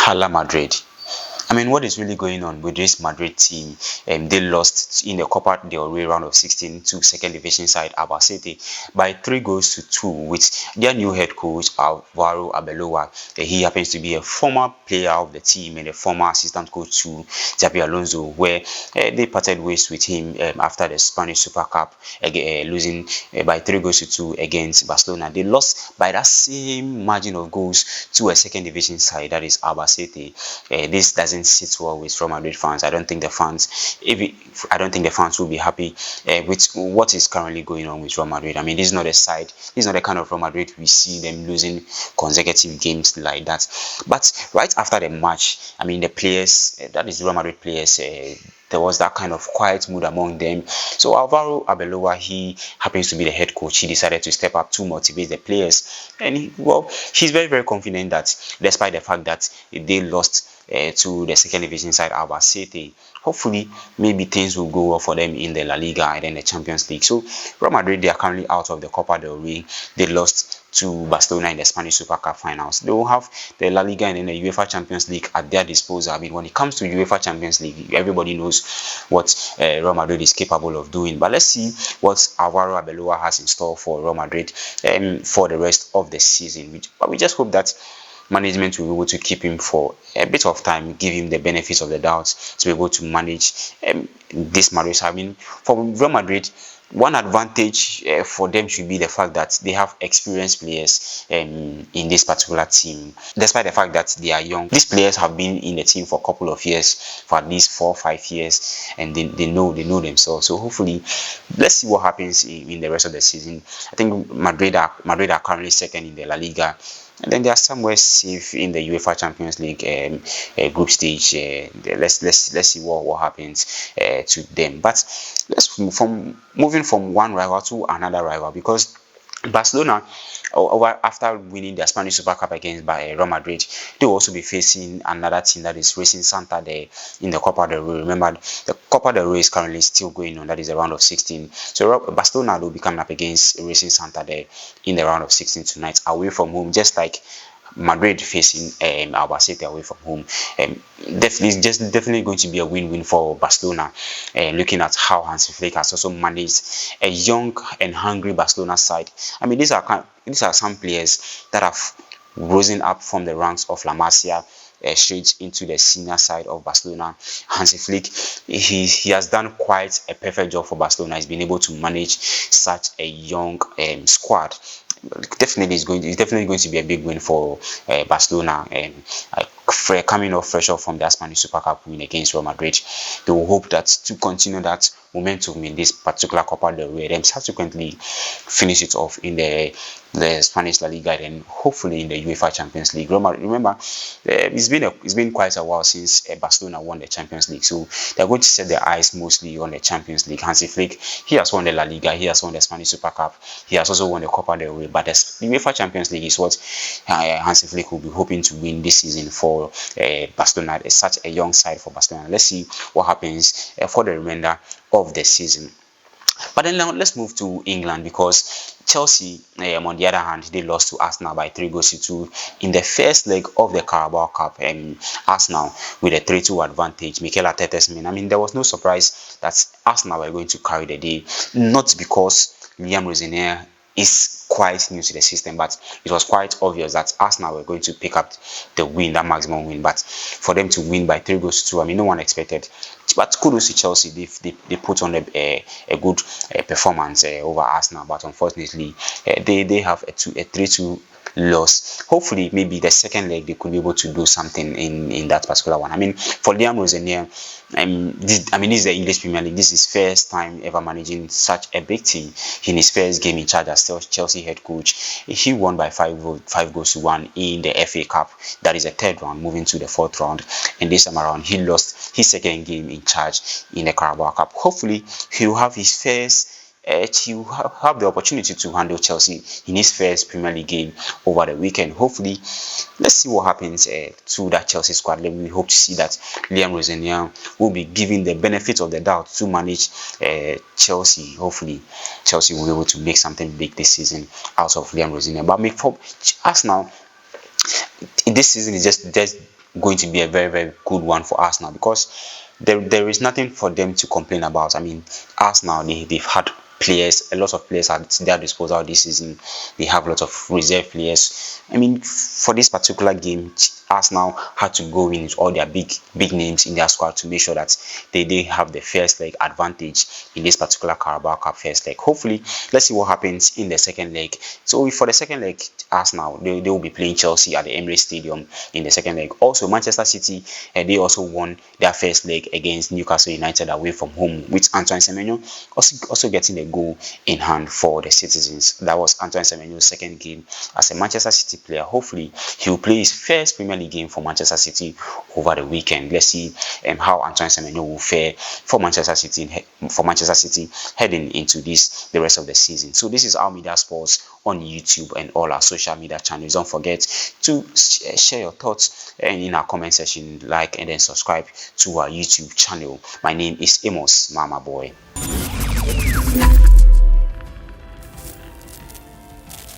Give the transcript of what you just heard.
Hala Madrid. I mean, what is really going on with this Madrid team? They lost in the Copa del Rey round of 16 to second division side Albacete by 3 goals to 2 with their new head coach Álvaro Arbeloa. He happens to be a former player of the team and a former assistant coach to Xabi Alonso, where they parted ways with him after the Spanish Super Cup, losing by 3 goals to 2 against Barcelona. They lost by that same margin of goals to a second division side, that is Albacete. This doesn't sit well with Real Madrid fans. I don't think the fans will be happy with what is currently going on with Real Madrid. I mean, this is not the kind of Real Madrid we see them losing consecutive games like that. But right after the match, I mean, the players, that is Real Madrid players, there was that kind of quiet mood among them. So Álvaro Arbeloa, he happens to be the head coach. He decided to step up to motivate the players, and he's very, very confident that despite the fact that they lost to the second division side Albacete, hopefully maybe things will go well for them in the La Liga and then the Champions League. So Real Madrid, they are currently out of the Copa del Rey. They lost to Barcelona in the Spanish Super Cup finals. They will have the La Liga and then the UEFA Champions League at their disposal. I mean, when it comes to UEFA Champions League, everybody knows what Real Madrid is capable of doing. But let's see what Álvaro Arbeloa has in store for Real Madrid for the rest of the season. But we just hope that management will be able to keep him for a bit of time, give him the benefits of the doubt to be able to manage this Madrid. I mean, for Real Madrid, one advantage for them should be the fact that they have experienced players in this particular team. Despite the fact that they are young, these players have been in the team for a couple of years, for at least 4 or 5 years, and they know themselves. So hopefully, let's see what happens in the rest of the season. I think Madrid are currently second in the La Liga. And then they are somewhere safe in the UEFA Champions League group stage. Let's see what happens to them. But let's moving from one rival to another rival, because Barcelona, after winning their Spanish Super Cup against Real Madrid, they will also be facing another team, that is Racing Santander, in the Copa del Rey. Remember, the Copa del Rey is currently still going on. That is the round of 16. So Barcelona will be coming up against Racing Santander in the round of 16 tonight, away from home, just like Madrid facing Albacete away from home. Definitely going to be a win-win for Barcelona. Looking at how Hansi Flick has also managed a young and hungry Barcelona side. I mean, these are some players that have risen up from the ranks of La Masia straight into the senior side of Barcelona. Hansi Flick, he has done quite a perfect job for Barcelona. He's been able to manage such a young squad. It's definitely going to be a big win for Barcelona, coming off fresh off from their Spanish Super Cup win against Real Madrid. They will hope that to continue that momentum in this particular Copa del Rey, and subsequently finish it off in the Spanish La Liga, and hopefully in the UEFA Champions League. Remember, it's been quite a while since Barcelona won the Champions League, so they're going to set their eyes mostly on the Champions League. Hansi Flick, he has won the La Liga, he has won the Spanish Super Cup, he has also won the Copa del Rey, but the UEFA Champions League is what Hansi Flick will be hoping to win this season for Barcelona. It's such a young side for Barcelona. Let's see what happens for the remainder of the season. But then now let's move to England, because Chelsea, on the other hand, they lost to Arsenal by 3-2 in the first leg of the Carabao Cup. Arsenal with a 3-2 advantage. Mikel Arteta's men. I mean, there was no surprise that Arsenal were going to carry the day, not because Liam Rosenier is quite new to the system, but it was quite obvious that Arsenal were going to pick up the win, that maximum win. But for them to win by 3-2, I mean, no one expected. But kudos to Chelsea, they put on a good performance over Arsenal, but unfortunately they have a 3-2 loss. Hopefully, maybe the second leg they could be able to do something in that particular one. I mean, for Liam Rosenier, this is the English Premier League. This is his first time ever managing such a big team. In his first game in charge as Chelsea head coach, he won by 5-1 in the FA Cup. That is the third round, moving to the fourth round. And this time around, he lost his second game in charge in the Carabao Cup. Hopefully, he will have his first to have the opportunity to handle Chelsea in his first Premier League game over the weekend. Hopefully, let's see what happens to that Chelsea squad. We hope to see that Liam Rosenier will be given the benefit of the doubt to manage Chelsea. Hopefully, Chelsea will be able to make something big this season out of Liam Rosenier. But for Arsenal, this season is just going to be a very, very good one for Arsenal, because there is nothing for them to complain about. I mean, Arsenal, they've had players, a lot of players at their disposal this season. They have a lot of reserve players. I mean, for this particular game, Arsenal had to go in with all their big names in their squad to make sure that they have the first leg advantage in this particular Carabao Cup first leg. Hopefully, let's see what happens in the second leg. So for the second leg, Arsenal, they will be playing Chelsea at the Emirates Stadium in the second leg. Also, Manchester City, they also won their first leg against Newcastle United away from home, with Antoine Semen also getting a goal in hand for the citizens. That was Antoine Semenyo's second game as a Manchester City player. Hopefully, he will play his first Premier League game for Manchester City over the weekend. Let's see how Antoine Semenyo will fare for Manchester City heading into the rest of the season. So this is Our Media Sports on YouTube and all our social media channels. Don't forget to share your thoughts and in our comment section, like and then subscribe to our YouTube channel. My name is Amos, Mama Boy.